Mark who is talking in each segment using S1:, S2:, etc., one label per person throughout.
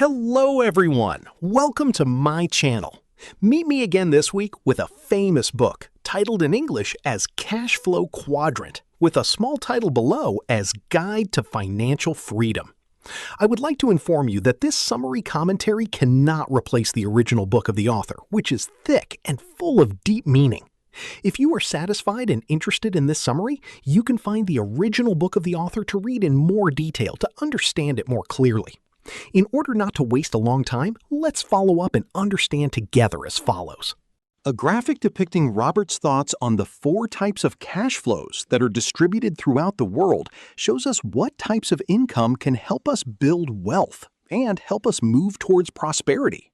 S1: Hello everyone, welcome to my channel. Meet me again this week with a famous book titled in English as Cashflow Quadrant, with a small title below as Guide to Financial Freedom. I would like to inform you that this summary commentary cannot replace the original book of the author, which is thick and full of deep meaning. If you are satisfied and interested in this summary, you can find the original book of the author to read in more detail to understand it more clearly. In order not to waste a long time, let's follow up and understand together as follows. A graphic depicting Robert's thoughts on the 4 types of cash flows that are distributed throughout the world shows us what types of income can help us build wealth and help us move towards prosperity.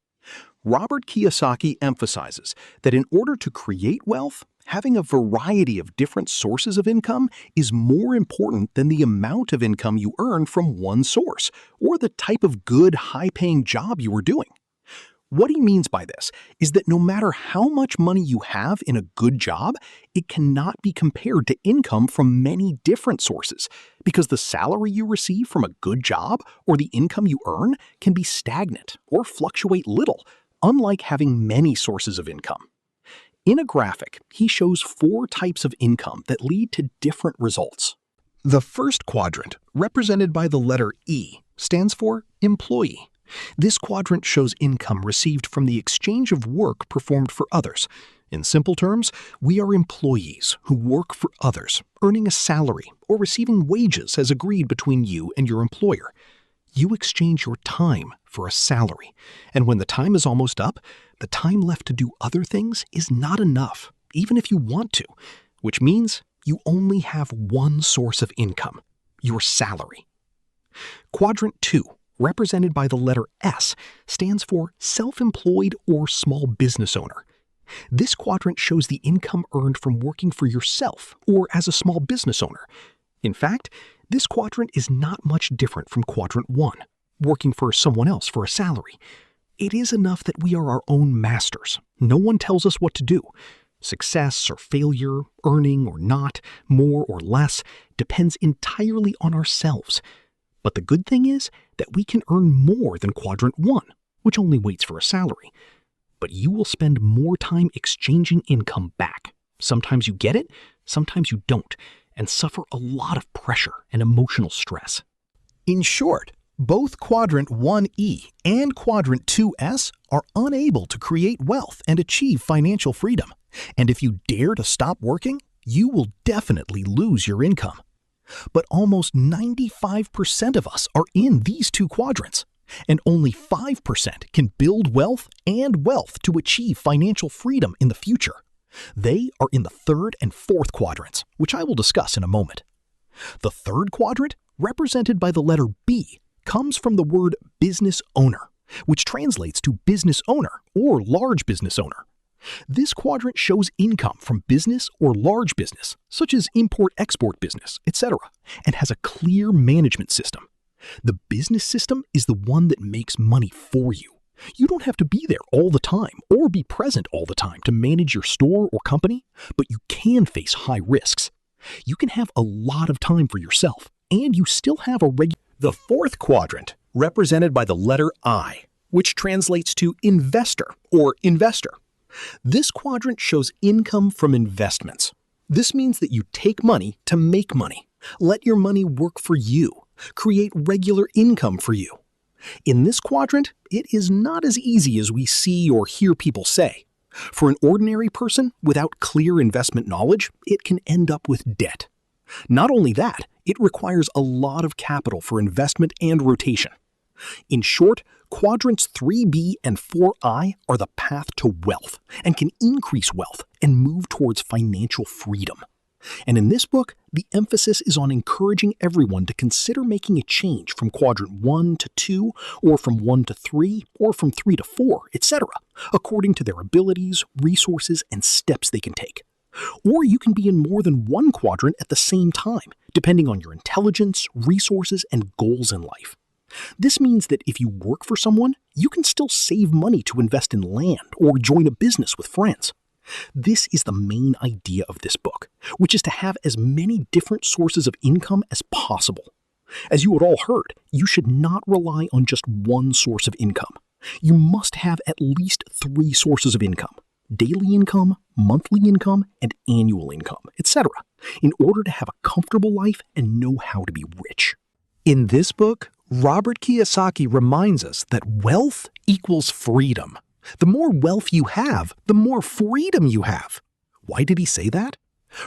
S1: Robert Kiyosaki emphasizes that in order to create wealth, having a variety of different sources of income is more important than the amount of income you earn from one source or the type of good, high-paying job you are doing. What he means by this is that no matter how much money you have in a good job, it cannot be compared to income from many different sources, because the salary you receive from a good job or the income you earn can be stagnant or fluctuate little, unlike having many sources of income. In a graphic, he shows 4 types of income that lead to different results. The first quadrant, represented by the letter E, stands for employee. This quadrant shows income received from the exchange of work performed for others. In simple terms, we are employees who work for others, earning a salary or receiving wages as agreed between you and your employer. You exchange your time for a salary, and when the time is almost up, the time left to do other things is not enough, even if you want to, which means you only have one source of income, your salary. Quadrant 2, represented by the letter S, stands for self-employed or small business owner. This quadrant shows the income earned from working for yourself or as a small business owner. In fact, this quadrant is not much different from quadrant 1, working for someone else for a salary. It is enough that we are our own masters. No one tells us what to do. Success or failure, earning or not, more or less, depends entirely on ourselves. But the good thing is that we can earn more than quadrant 1, which only waits for a salary. But you will spend more time exchanging income back. Sometimes you get it, sometimes you don't, and suffer a lot of pressure and emotional stress. In short, both quadrant 1E and quadrant 2S are unable to create wealth and achieve financial freedom. And if you dare to stop working, you will definitely lose your income. But almost 95% of us are in these 2 quadrants, and only 5% can build wealth and wealth to achieve financial freedom in the future. They are in the 3rd and 4th quadrants, which I will discuss in a moment. The 3rd quadrant, represented by the letter B, comes from the word business owner, which translates to business owner or large business owner. This quadrant shows income from business or large business, such as import-export business, etc., and has a clear management system. The business system is the one that makes money for you. You don't have to be there all the time or be present all the time to manage your store or company, but you can face high risks. You can have a lot of time for yourself, and you still have a regular. The 4th quadrant, represented by the letter I, which translates to investor or investor. This quadrant shows income from investments. This means that you take money to make money. Let your money work for you. Create regular income for you. In this quadrant, it is not as easy as we see or hear people say. For an ordinary person without clear investment knowledge, it can end up with debt. Not only that, it requires a lot of capital for investment and rotation. In short, quadrants 3B and 4I are the path to wealth and can increase wealth and move towards financial freedom. And in this book, the emphasis is on encouraging everyone to consider making a change from quadrant 1 to 2, or from 1 to 3, or from 3 to 4, etc., according to their abilities, resources, and steps they can take. Or you can be in more than one quadrant at the same time, depending on your intelligence, resources, and goals in life. This means that if you work for someone, you can still save money to invest in land or join a business with friends. This is the main idea of this book, which is to have as many different sources of income as possible. As you had all heard, you should not rely on just one source of income. You must have at least 3 sources of income: daily income, monthly income, and annual income, etc., in order to have a comfortable life and know how to be rich. In this book, Robert Kiyosaki reminds us that wealth equals freedom. The more wealth you have, the more freedom you have. Why did he say that?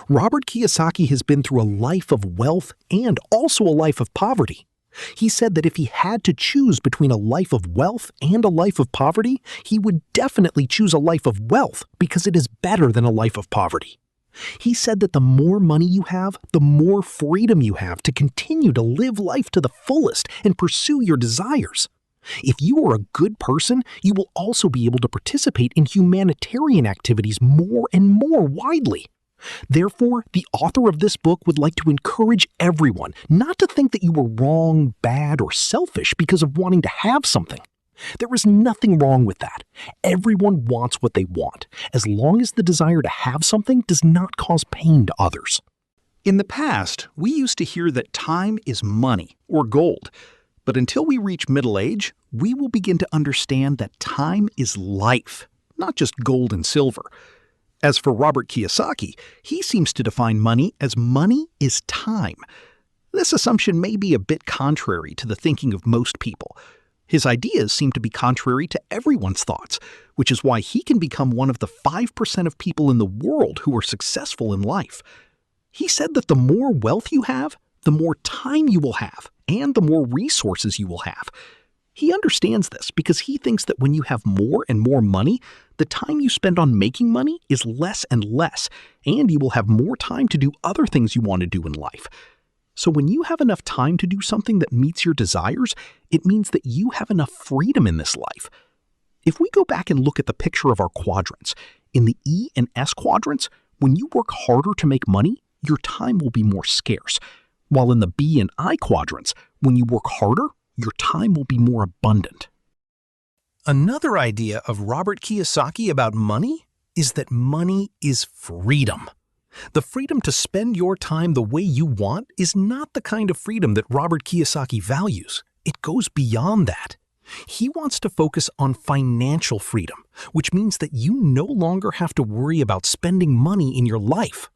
S1: Robert Kiyosaki has been through a life of wealth and also a life of poverty. He said that if he had to choose between a life of wealth and a life of poverty, he would definitely choose a life of wealth because it is better than a life of poverty. He said that the more money you have, the more freedom you have to continue to live life to the fullest and pursue your desires. If you are a good person, you will also be able to participate in humanitarian activities more and more widely. Therefore, the author of this book would like to encourage everyone not to think that you were wrong, bad, or selfish because of wanting to have something. There is nothing wrong with that. Everyone wants what they want, as long as the desire to have something does not cause pain to others.
S2: In the past, we used to hear that time is money or gold. But until we reach middle age, we will begin to understand that time is life, not just gold and silver. As for Robert Kiyosaki, he seems to define money is time. This assumption may be a bit contrary to the thinking of most people. His ideas seem to be contrary to everyone's thoughts, which is why he can become one of the 5% of people in the world who are successful in life. He said that the more wealth you have, the more time you will have, and the more resources you will have. He understands this because he thinks that when you have more and more money, the time you spend on making money is less and less, and you will have more time to do other things you want to do in life. So when you have enough time to do something that meets your desires, it means that you have enough freedom in this life. If we go back and look at the picture of our quadrants, in the E and S quadrants, when you work harder to make money, your time will be more scarce. While in the B and I quadrants, when you work harder, your time will be more abundant. Another idea of Robert Kiyosaki about money is that money is freedom. The freedom to spend your time the way you want is not the kind of freedom that Robert Kiyosaki values. It goes beyond that. He wants to focus on financial freedom, which means that you no longer have to worry about spending money in your life.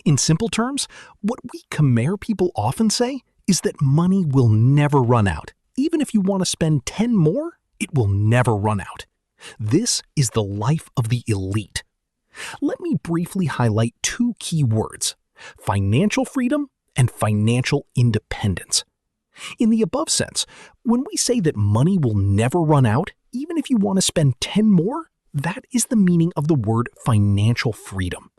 S2: In simple terms, what we Khmer people often say is that money will never run out. Even if you want to spend 10 more, it will never run out. This is the life of the elite. Let me briefly highlight 2 key words: financial freedom and financial independence. In the above sense, when we say that money will never run out, even if you want to spend 10 more, that is the meaning of the word financial freedom.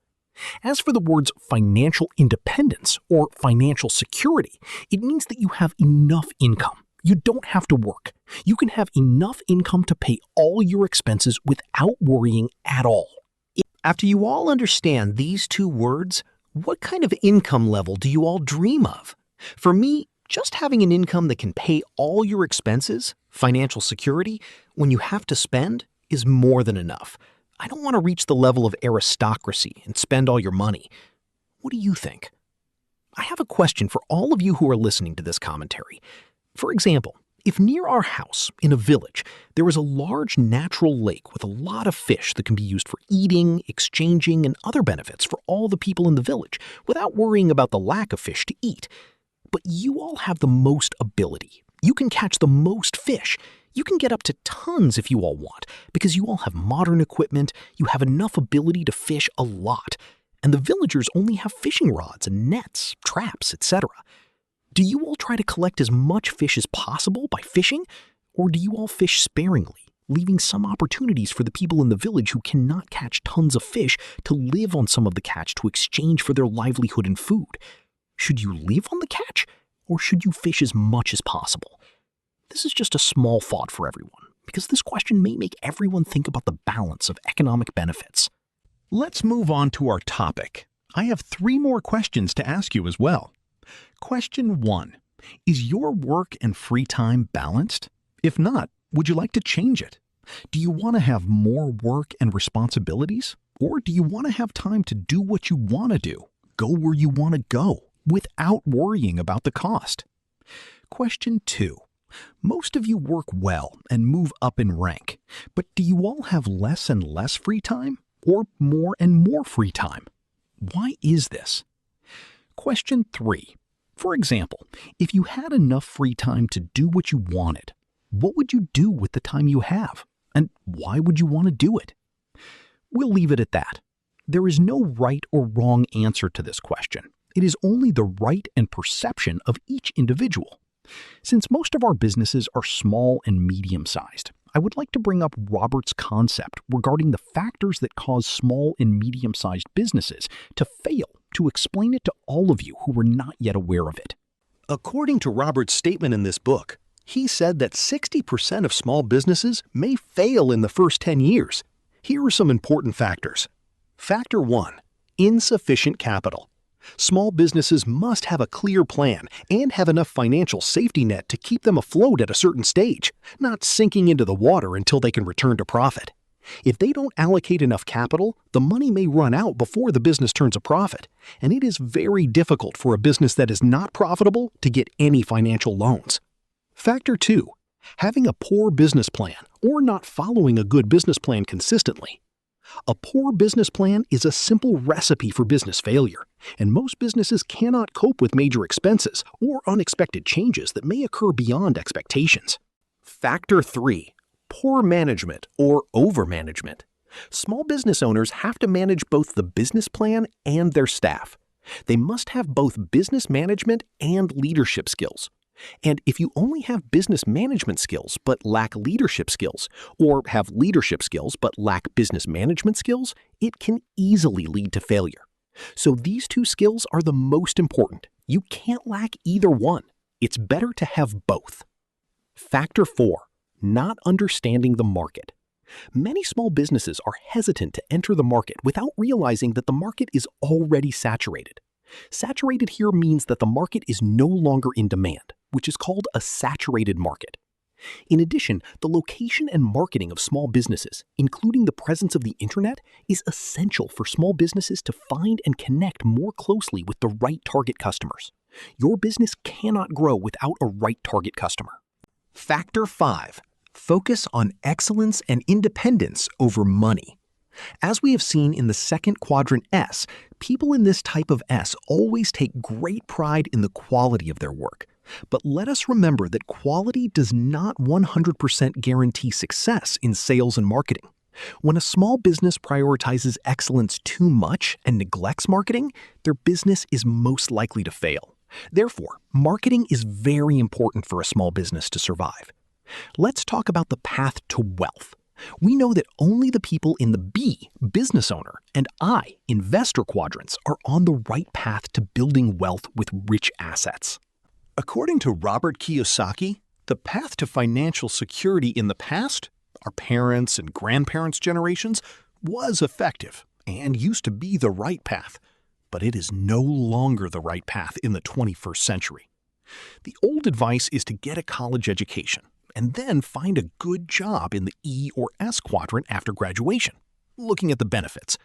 S2: As for the words financial independence or financial security, it means that you have enough income. You don't have to work. You can have enough income to pay all your expenses without worrying at all. After you all understand these 2 words, what kind of income level do you all dream of? For me, just having an income that can pay all your expenses, financial security, when you have to spend, is more than enough. I don't want to reach the level of aristocracy and spend all your money. What do you think? I have a question for all of you who are listening to this commentary. For example, if near our house, in a village, there is a large natural lake with a lot of fish that can be used for eating, exchanging, and other benefits for all the people in the village without worrying about the lack of fish to eat. But you all have the most ability. You can catch the most fish. You can get up to tons if you all want, because you all have modern equipment, you have enough ability to fish a lot, and the villagers only have fishing rods and nets, traps, etc. Do you all try to collect as much fish as possible by fishing, or do you all fish sparingly, leaving some opportunities for the people in the village who cannot catch tons of fish to live on some of the catch to exchange for their livelihood and food? Should you live on the catch, or should you fish as much as possible? This is just a small thought for everyone, because this question may make everyone think about the balance of economic benefits. Let's move on to our topic. I have 3 more questions to ask you as well. Question 1. Is your work and free time balanced? If not, would you like to change it? Do you want to have more work and responsibilities? Or do you want to have time to do what you want to do, go where you want to go, without worrying about the cost? Question 2. Most of you work well and move up in rank, but do you all have less and less free time or more and more free time? Why is this? Question 3. For example, if you had enough free time to do what you wanted, what would you do with the time you have? And why would you want to do it? We'll leave it at that. There is no right or wrong answer to this question. It is only the right and perception of each individual. Since most of our businesses are small and medium-sized, I would like to bring up Robert's concept regarding the factors that cause small and medium-sized businesses to fail to explain it to all of you who were not yet aware of it.
S1: According to Robert's statement in this book, he said that 60% of small businesses may fail in the first 10 years. Here are some important factors. Factor 1. Insufficient capital. Small businesses must have a clear plan and have enough financial safety net to keep them afloat at a certain stage, not sinking into the water until they can return to profit. If they don't allocate enough capital, the money may run out before the business turns a profit, and it is very difficult for a business that is not profitable to get any financial loans. Factor 2. Having a poor business plan or not following a good business plan consistently. A poor business plan is a simple recipe for business failure, and most businesses cannot cope with major expenses or unexpected changes that may occur beyond expectations. Factor 3. Poor management or overmanagement. Small business owners have to manage both the business plan and their staff. They must have both business management and leadership skills. And if you only have business management skills but lack leadership skills, or have leadership skills but lack business management skills, it can easily lead to failure. So these two skills are the most important. You can't lack either one. It's better to have both. Factor 4. Not understanding the market. Many small businesses are hesitant to enter the market without realizing that the market is already saturated. Saturated here means that the market is no longer in demand, which is called a saturated market. In addition, the location and marketing of small businesses, including the presence of the internet, is essential for small businesses to find and connect more closely with the right target customers. Your business cannot grow without a right target customer. Factor 5. Focus on excellence and independence over money. As we have seen in the second quadrant S, people in this type of S always take great pride in the quality of their work. But let us remember that quality does not 100% guarantee success in sales and marketing. When a small business prioritizes excellence too much and neglects marketing, their business is most likely to fail. Therefore, marketing is very important for a small business to survive. Let's talk about the path to wealth. We know that only the people in the B, business owner, and I, investor quadrants are on the right path to building wealth with rich assets. According to Robert Kiyosaki, the path to financial security in the past, our parents' and grandparents' generations, was effective and used to be the right path, but it is no longer the right path in the 21st century. The old advice is to get a college education and then find a good job in the E or S quadrant after graduation, looking at the benefits.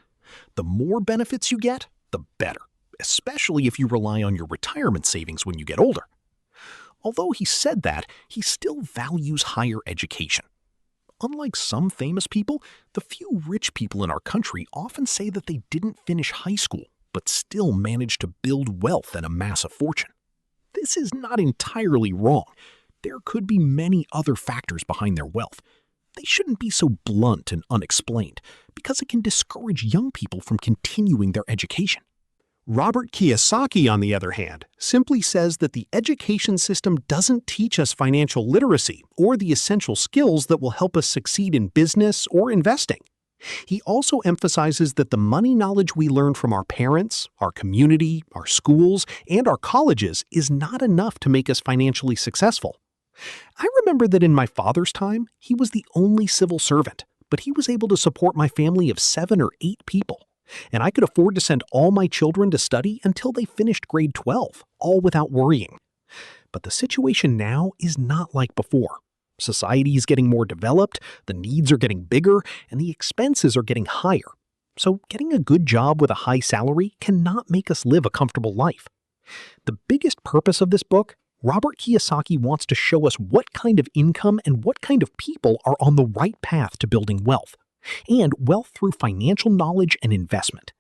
S1: The more benefits you get, the better, especially if you rely on your retirement savings when you get older. Although he said that, he still values higher education. Unlike some famous people, the few rich people in our country often say that they didn't finish high school, but still managed to build wealth and amass a fortune. This is not entirely wrong. There could be many other factors behind their wealth. They shouldn't be so blunt and unexplained, because it can discourage young people from continuing their education. Robert Kiyosaki, on the other hand, simply says that the education system doesn't teach us financial literacy or the essential skills that will help us succeed in business or investing. He also emphasizes that the money knowledge we learn from our parents, our community, our schools, and our colleges is not enough to make us financially successful. I remember that in my father's time, he was the only civil servant, but he was able to support my family of 7 or 8 people. And I could afford to send all my children to study until they finished grade 12, all without worrying. But the situation now is not like before. Society is getting more developed, the needs are getting bigger, and the expenses are getting higher. So getting a good job with a high salary cannot make us live a comfortable life. The biggest purpose of this book
S2: Robert Kiyosaki wants to show us what kind of income and what kind of people are on the right path to building wealth, and wealth through financial knowledge and investment.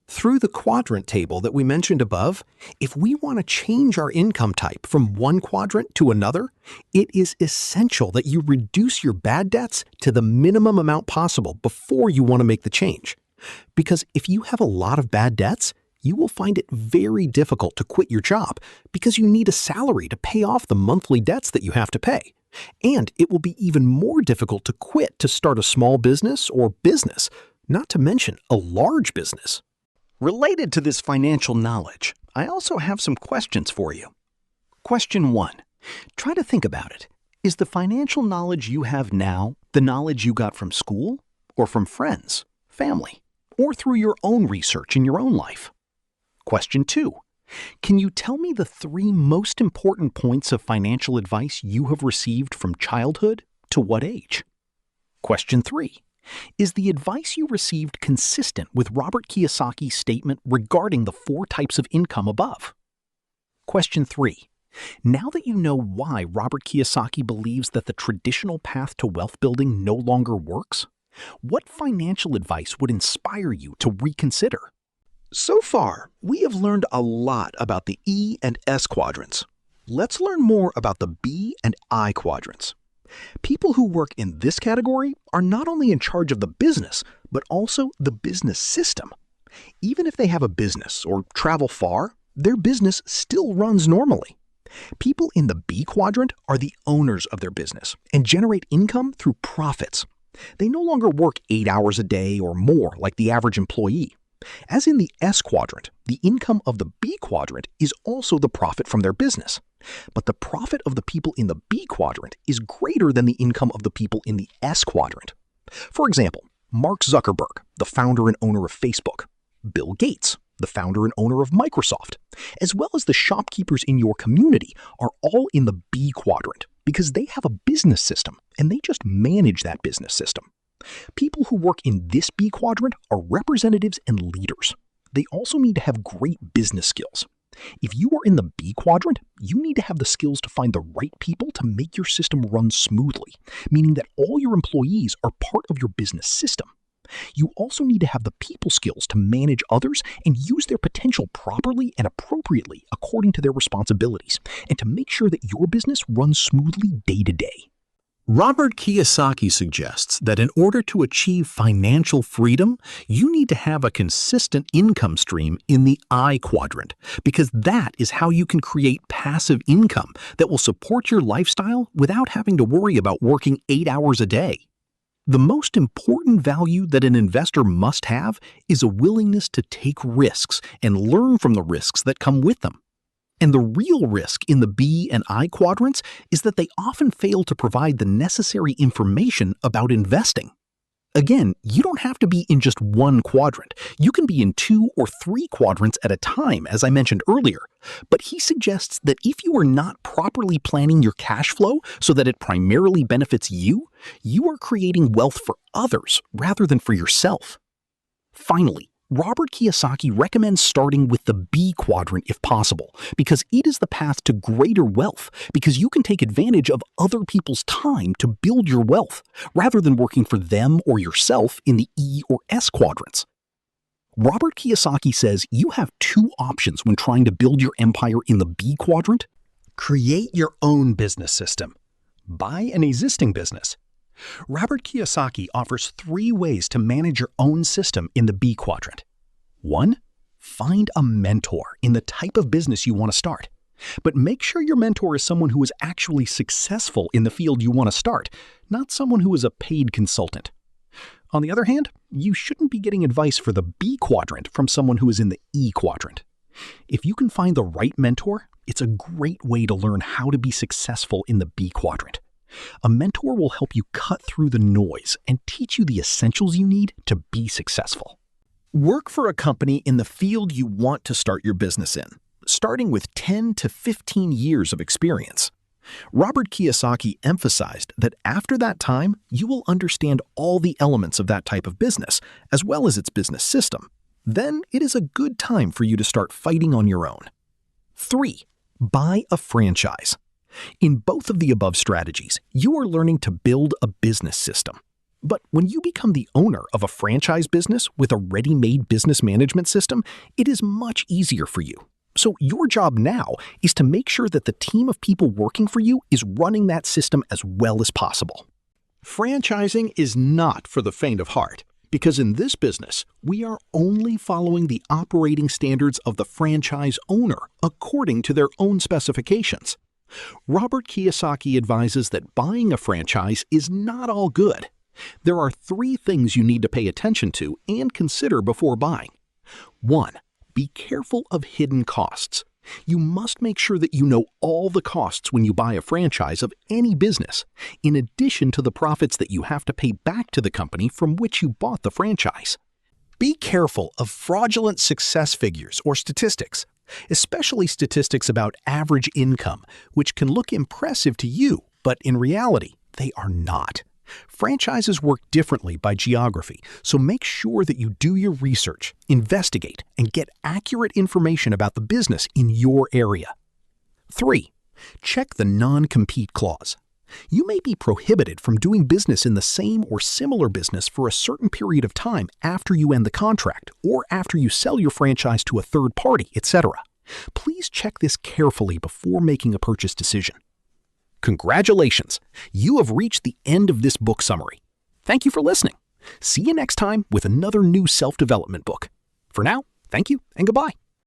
S1: Through the quadrant table that we mentioned above, if we want to change our income type from one quadrant to another, it is essential that you reduce your bad debts to the minimum amount possible before you want to make the change. Because if you have a lot of bad debts, you will find it very difficult to quit your job because you need a salary to pay off the monthly debts that you have to pay. And it will be even more difficult to quit to start a small business or business, not to mention a large business.
S2: Related to this financial knowledge, I also have some questions for you. Question 1. Try to think about it. Is the financial knowledge you have now the knowledge you got from school, or from friends, family, or through your own research in your own life? Question 2. Can you tell me the 3 most important points of financial advice you have received from childhood to what age? Question 3. Is the advice you received consistent with Robert Kiyosaki's statement regarding the 4 types of income above? Question 3. Now that you know why Robert Kiyosaki believes that the traditional path to wealth building no longer works, what financial advice would inspire you to reconsider?
S1: So far, we have learned a lot about the E and S quadrants. Let's learn more about the B and I quadrants. People who work in this category are not only in charge of the business, but also the business system. Even if they have a business or travel far, their business still runs normally. People in the B quadrant are the owners of their business and generate income through profits. They no longer work 8 hours a day or more like the average employee. As in the S quadrant, the income of the B quadrant is also the profit from their business. But the profit of the people in the B quadrant is greater than the income of the people in the S quadrant. For example, Mark Zuckerberg, the founder and owner of Facebook, Bill Gates, the founder and owner of Microsoft, as well as the shopkeepers in your community are all in the B quadrant because they have a business system and they just manage that business system. People who work in this B quadrant are representatives and leaders. They also need to have great business skills. If you are in the B quadrant, you need to have the skills to find the right people to make your system run smoothly, meaning that all your employees are part of your business system. You also need to have the people skills to manage others and use their potential properly and appropriately according to their responsibilities, and to make sure that your business runs smoothly day to day.
S2: Robert Kiyosaki suggests that in order to achieve financial freedom, you need to have a consistent income stream in the I quadrant, because that is how you can create passive income that will support your lifestyle without having to worry about working 8 hours a day. The most important value that an investor must have is a willingness to take risks and learn from the risks that come with them. And the real risk in the B and I quadrants is that they often fail to provide the necessary information about investing. Again, you don't have to be in just one quadrant. You can be in 2 or 3 quadrants at a time, as I mentioned earlier. But he suggests that if you are not properly planning your cash flow so that it primarily benefits you, you are creating wealth for others rather than for yourself. Finally, Robert Kiyosaki recommends starting with the B quadrant if possible, because it is the path to greater wealth, because you can take advantage of other people's time to build your wealth, rather than working for them or yourself in the E or S quadrants. Robert Kiyosaki says you have 2 options when trying to build your empire in the B quadrant. Create your own business system. Buy an existing business. Robert Kiyosaki offers 3 ways to manage your own system in the B quadrant. 1. Find a mentor in the type of business you want to start. But make sure your mentor is someone who is actually successful in the field you want to start, not someone who is a paid consultant. On the other hand, you shouldn't be getting advice for the B quadrant from someone who is in the E quadrant. If you can find the right mentor, it's a great way to learn how to be successful in the B quadrant. A mentor will help you cut through the noise and teach you the essentials you need to be successful. Work for a company in the field you want to start your business in, starting with 10 to 15 years of experience. Robert Kiyosaki emphasized that after that time, you will understand all the elements of that type of business, as well as its business system. Then it is a good time for you to start fighting on your own. 3. Buy a franchise. In both of the above strategies, you are learning to build a business system. But when you become the owner of a franchise business with a ready-made business management system, it is much easier for you. So your job now is to make sure that the team of people working for you is running that system as well as possible.
S1: Franchising is not for the faint of heart, because in this business, we are only following the operating standards of the franchise owner according to their own specifications. Robert Kiyosaki advises that buying a franchise is not all good. There are 3 things you need to pay attention to and consider before buying. 1. Be careful of hidden costs. You must make sure that you know all the costs when you buy a franchise of any business, in addition to the profits that you have to pay back to the company from which you bought the franchise. Be careful of fraudulent success figures or statistics, especially statistics about average income, which can look impressive to you, but in reality, they are not. Franchises work differently by geography, so make sure that you do your research, investigate, and get accurate information about the business in your area. 3. Check the non-compete clause. You may be prohibited from doing business in the same or similar business for a certain period of time after you end the contract or after you sell your franchise to a third party, etc. Please check this carefully before making a purchase decision. Congratulations! You have reached the end of this book summary. Thank you for listening. See you next time with another new self-development book. For now, thank you and goodbye.